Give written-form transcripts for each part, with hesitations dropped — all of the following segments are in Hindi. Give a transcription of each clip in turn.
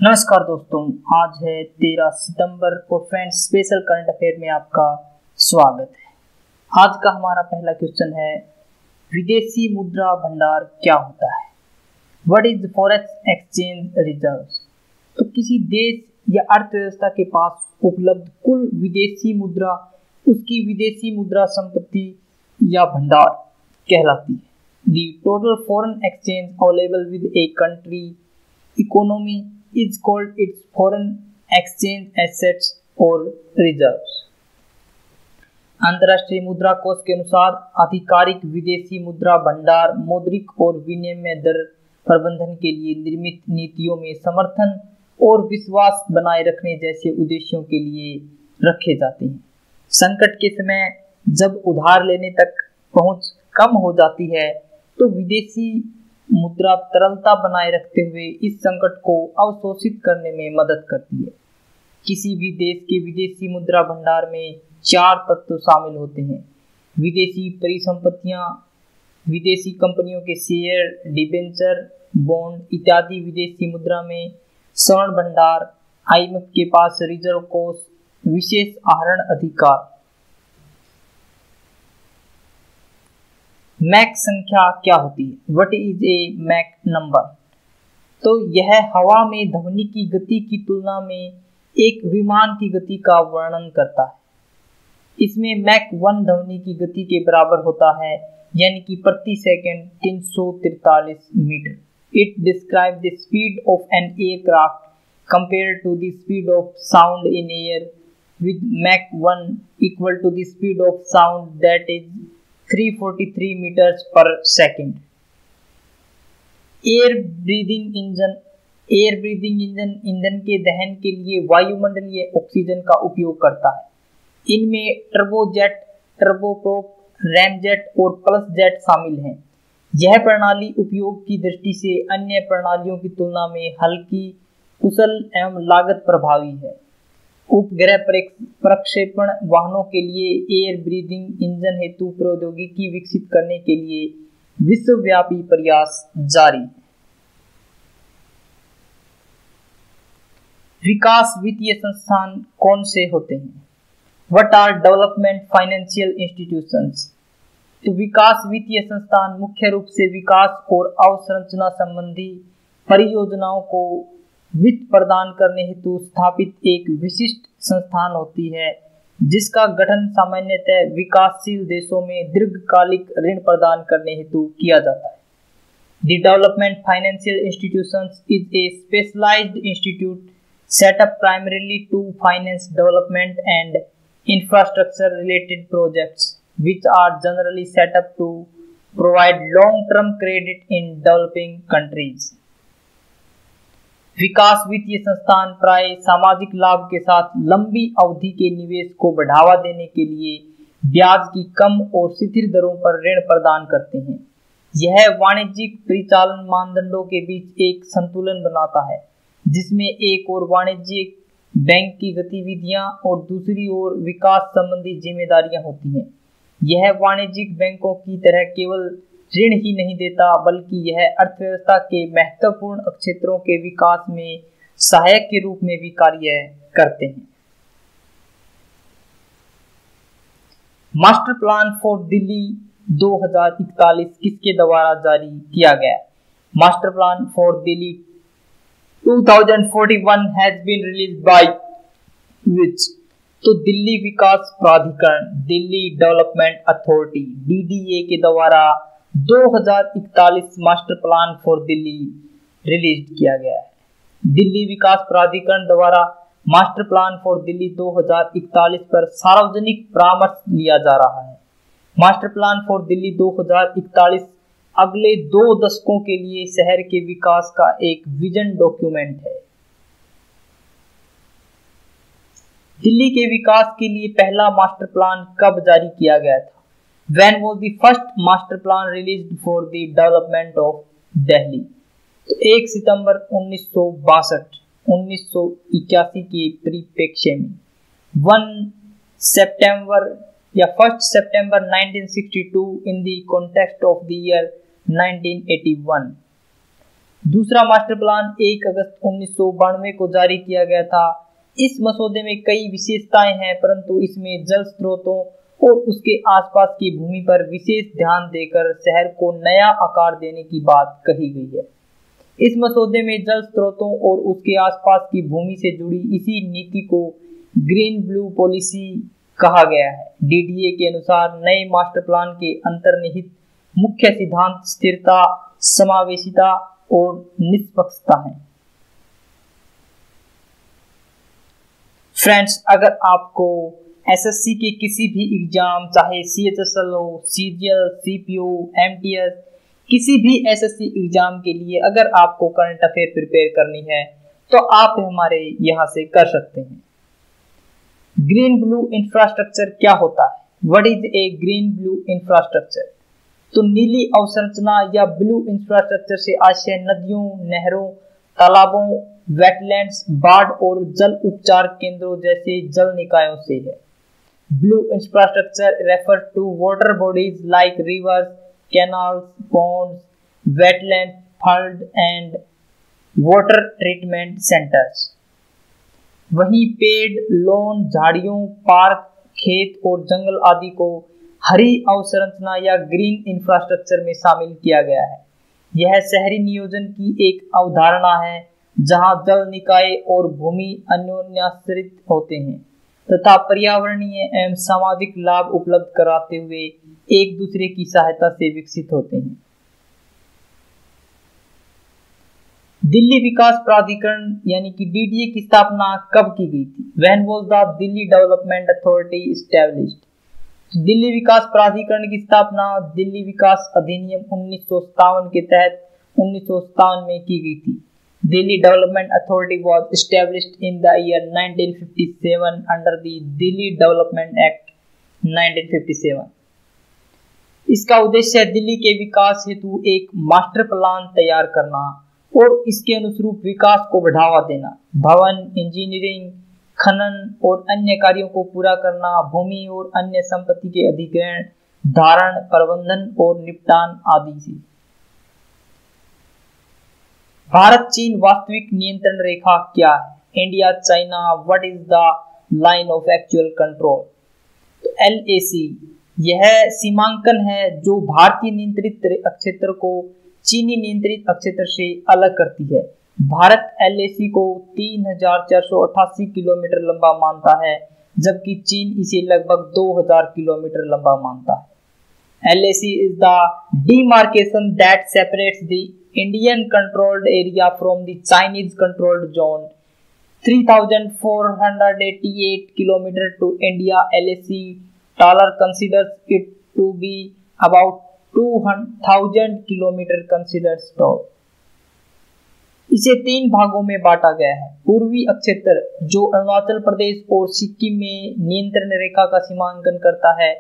नमस्कार दोस्तों, आज है 13 सितंबर और फ्रेंड्स स्पेशल करंट अफेयर में आपका स्वागत है। आज का हमारा पहला क्वेश्चन है, विदेशी मुद्रा भंडार क्या होता है? What is forex exchange reserves? तो किसी देश या अर्थव्यवस्था के पास उपलब्ध कुल विदेशी मुद्रा उसकी विदेशी मुद्रा संपत्ति या भंडार कहलाती है। The total foreign exchange available with a country economy is called its foreign exchange assets or reserves। अंतर्राष्ट्रीय मुद्रा कोष के अनुसार आधिकारिक विदेशी मुद्रा भंडार मौद्रिक और विनिमय दर प्रबंधन के लिए निर्मित नीतियों में समर्थन और विश्वास बनाए रखने जैसे उद्देश्यों के लिए रखे जाते हैं। संकट के समय जब उधार लेने तक पहुंच कम हो जाती है तो विदेशी मुद्रा तरलता बनाए रखते हुए इस संकट को अवशोषित करने में मदद करती है। किसी भी देश के विदेशी मुद्रा भंडार में 4 तत्व शामिल होते हैं: विदेशी परिसंपत्तियां, विदेशी कंपनियों के शेयर, डिबेंचर, बॉन्ड इत्यादि विदेशी मुद्रा में, स्वर्ण भंडार, आईएमएफ के पास रिजर्व कोष, विशेष आहरण अधिकार। मैक संख्या क्या होती है? What is a Mach number? तो यह हवा में ध्वनि की गति की तुलना में एक विमान की गति का वर्णन करता है। इसमें मैक 1 ध्वनि की गति के बराबर होता है, यानी कि प्रति second 343 metre. It describe the speed of an aircraft compared to the speed of sound in air with Mach 1 equal to the speed of sound that is 343 metres per second. Air breathing engine ईंधन के दहन के लिए वायुमंडलीय ऑक्सीजन का उपयोग करता है। इनमें टर्बोजेट, टर्बोप्रोप, रैमजेट और प्लस जेट शामिल हैं। यह प्रणाली उपयोग की दृष्टि से अन्य प्रणालियों की तुलना में हल्की, कुशल एवं लागत प्रभावी है। उपग्रह प्रक्षेपण वाहनों के लिए एयर ब्रीदिंग इंजन हेतु प्रौद्योगिकी विकसित करने के लिए विश्वव्यापी प्रयास जारी है। विकास वित्तीय संस्थान कौन से होते हैं? What are development financial institutions? तो विकास वित्तीय संस्थान मुख्य रूप से विकास और अवसंरचना संबंधी परियोजनाओं को वित्त प्रदान करने हेतु स्थापित एक विशिष्ट संस्थान होती है, जिसका गठन सामान्यतः विकासशील देशों में दीर्घकालिक ऋण प्रदान करने हेतु किया जाता है। The Development Financial Institutions is a specialized institute set up primarily to finance development and infrastructure related projects, which are generally set up to provide long-term credit in developing countries। विकास वित्तीय संस्थान प्राय सामाजिक लाभ के साथ लंबी अवधि के निवेश को बढ़ावा देने के लिए ब्याज की कम और स्थिर दरों पर ऋण प्रदान करते हैं। यह वाणिज्यिक परिचालन मानदंडों के बीच एक संतुलन बनाता है, जिसमें एक ओर वाणिज्यिक बैंक की गतिविधियां और दूसरी ओर विकास संबंधी जिम्मेदारियां होती हैं। यह वाणिज्यिक बैंकों की तरह केवल ऋण ही नहीं देता, बल्कि यह अर्थव्यवस्था के महत्वपूर्ण क्षेत्रों के विकास में सहायक के रूप में भी कार्य करते हैं। मास्टर प्लान फॉर दिल्ली 2041 किसके द्वारा जारी किया गया? Master plan for Delhi 2041 has been released by which? तो दिल्ली विकास प्राधिकरण, दिल्ली डेवलपमेंट अथॉरिटी DDA के द्वारा 2041 master plan for Delhi release किया गया है। दिल्ली विकास प्राधिकरण द्वारा मास्टर प्लान फॉर दिल्ली 2041 पर सार्वजनिक परामर्श लिया जा रहा है। मास्टर प्लान फॉर दिल्ली 2041 अगले 2 दशकों के लिए शहर के विकास का एक विजन डॉक्यूमेंट है। दिल्ली के विकास के लिए पहला मास्टर प्लान कब जारी किया गया था? When was the first master plan released for the development of Delhi? 1 सितंबर 1962, 1981 के परिप्रेक्ष्य में 1 सितंबर 1962 in the context of the year 1981। दूसरा मास्टर प्लान 1 अगस्त 1992 को जारी किया गया था। इस मसौदे में कई विशेषताएं हैं, परंतु इसमें जल स्रोतों और उसके आसपास की भूमि पर विशेष ध्यान देकर शहर को नया आकार देने की बात कही गई है। इस मसौदे में जल स्रोतों और उसके आसपास की भूमि से जुड़ी इसी नीति को ग्रीन ब्लू पॉलिसी कहा गया है। डीडीए के अनुसार नए मास्टर प्लान के अंतर्निहित मुख्य सिद्धांत स्थिरता, समावेशिता और निष्पक्षता है। फ्रेंड्स, अगर आपको एसएससी के किसी भी एग्जाम, चाहे सीएचएसएल हो, सीजीएल, सीपीओ, एमटीएस, किसी भी एसएससी एग्जाम के लिए अगर आपको करंट अफेयर प्रिपेयर करनी है तो आप हमारे यहाँ से कर सकते हैं। ग्रीन ब्लू इंफ्रास्ट्रक्चर क्या होता है? What is a green blue infrastructure? तो नीली अवसंरचना या ब्लू इंफ्रास्ट्रक्चर से आशय नदियों, नहरों, तालाबों, वेटलैंड्स, बाढ़ और जल उपचार केंद्रों जैसे जल निकायों से है। Blue infrastructure refer to water bodies like rivers, canals, ponds, wetland, flood and water treatment centers। वहीं पेड़, लॉन, झाड़ियों, पार्क, खेत और जंगल आदि को हरी अवसंरचना या ग्रीन इंफ्रास्ट्रक्चर में शामिल किया गया है। यह शहरी नियोजन की एक अवधारणा है जहां जल निकाय और भूमि अन्योन्याश्रित होते हैं तथा पर्यावरणीय एवं सामाजिक लाभ उपलब्ध कराते हुए एक दूसरे की सहायता से विकसित होते हैं। दिल्ली विकास प्राधिकरण यानी कि डीडीए की स्थापना कब की गई थी? When was the Delhi development authority established? Delhi विकास प्राधिकरण की स्थापना दिल्ली विकास अधिनियम 1957 के तहत 1957 में की गई थी। Delhi Development Authority was established in the year 1957 under the Delhi Development Act 1957। इसका उद्देश्य दिल्ली के विकास हेतु एक मास्टर प्लान तैयार करना और इसके अनुरूप विकास को बढ़ावा देना, भवन, इंजीनियरिंग, खनन और अन्य कार्यों को पूरा करना, भूमि और अन्य संपत्ति के अधिग्रहण, धारण, प्रबंधन और निपटान आदि से। भारत चीन वास्तविक नियंत्रण रेखा क्या है? India China, what is the line of actual control? LAC यह सीमांकन है जो भारतीय नियंत्रित क्षेत्र को चीनी नियंत्रित क्षेत्र से अलग करती है। भारत LAC को 3488 किलोमीटर लंबा मानता है, जबकि चीन इसे लगभग 2000 किलोमीटर लंबा मानता है। LAC is the demarcation that separates the Indian controlled area from the Chinese controlled zone। 3488 kilometer to India। LAC considers it to be about 2000 kilometer considers tall। इसे 3 भागों में बांटा गया है। पूर्वी क्षेत्र जो अरुणाचल प्रदेश और सिक्किम में नियंत्रण रेखा का सीमांकन करता है,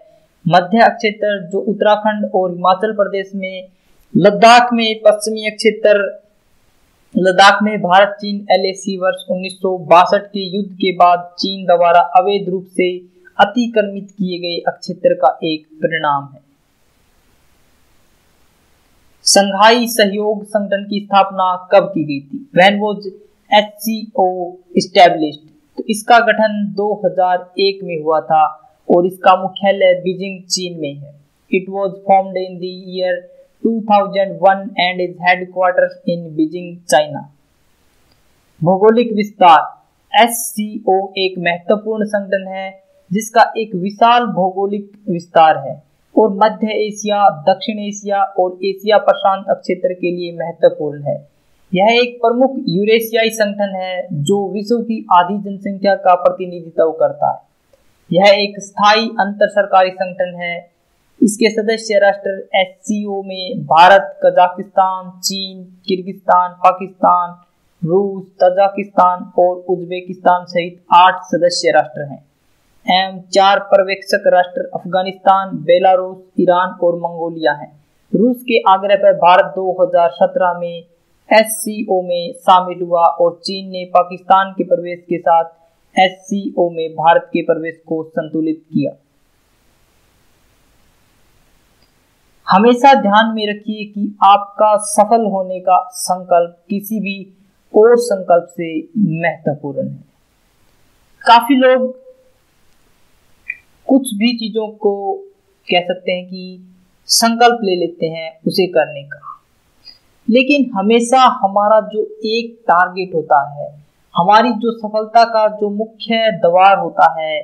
मध्य क्षेत्र जो उत्तराखंड और हिमाचल प्रदेश में, लद्दाख में, पश्चिमी क्षेत्र लद्दाख में भारत चीन LAC वर्ष 1962 के युद्ध के बाद चीन द्वारा अवैध रूप से अतिक्रमित किए गए क्षेत्र का एक परिणाम है। संघाई सहयोग संगठन की स्थापना कब की गई थी? When was SCO established? तो इसका गठन 2001 में हुआ था और इसका मुख्यालय बीजिंग चीन में है। It was formed in the year 2001 and is headquarters in Beijing, China। भौगोलिक विस्तार। SCO एक महत्वपूर्ण संगठन है जिसका एक विशाल भौगोलिक विस्तार है और मध्य एशिया, दक्षिण एशिया और एशिया प्रशांत क्षेत्र के लिए महत्वपूर्ण है। यह एक प्रमुख यूरेशियाई संगठन है जो विश्व की आधी जनसंख्या का प्रतिनिधित्व करता है। यह एक स्थायी अंतर सरकारी संगठन है। इसके सदस्य राष्ट्र SCO में भारत, कजाकिस्तान, चीन, किर्गिस्तान, पाकिस्तान, रूस, तजाकिस्तान और उज्बेकिस्तान सहित 8 सदस्य राष्ट्र हैं एवं 4 पर्यवेक्षक राष्ट्र अफगानिस्तान, बेलारूस, ईरान और मंगोलिया हैं। रूस के आग्रह पर भारत 2017 में SCO में शामिल हुआ और चीन ने पाकिस्तान के प्रवेश के साथ SCO में भारत के प्रवेश को संतुलित किया। हमेशा ध्यान में रखिए कि आपका सफल होने का संकल्प किसी भी और संकल्प से महत्वपूर्ण है। काफी लोग कुछ भी चीजों को कह सकते हैं कि संकल्प ले लेते हैं उसे करने का, लेकिन हमेशा हमारा जो एक टारगेट होता है, हमारी जो सफलता का जो मुख्य द्वार होता है,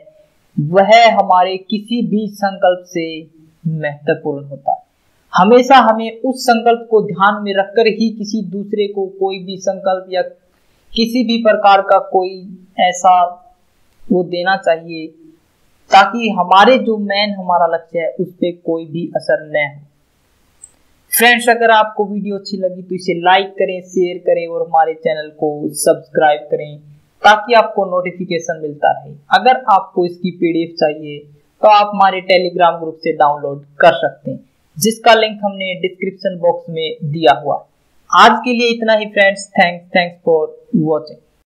वह हमारे किसी भी संकल्प से महत्वपूर्ण होता है। हमेशा हमें उस संकल्प को ध्यान में रखकर ही किसी दूसरे को कोई भी संकल्प या किसी भी प्रकार का कोई ऐसा वो देना चाहिए, ताकि हमारे जो हमारा लक्ष्य है उस पर कोई भी असर न हो। फ्रेंड्स, अगर आपको वीडियो अच्छी लगी तो इसे लाइक करें, शेयर करें और हमारे चैनल को सब्सक्राइब करें ताकि आपको नोटिफिकेशन मिलता रहे। अगर आपको इसकी पीडीएफ चाहिए तो आप हमारे टेलीग्राम ग्रुप से डाउनलोड कर सकते हैं, जिसका लिंक हमने डिस्क्रिप्शन बॉक्स में दिया हुआ है। आज के लिए इतना ही फ्रेंड्स। Thanks for watching.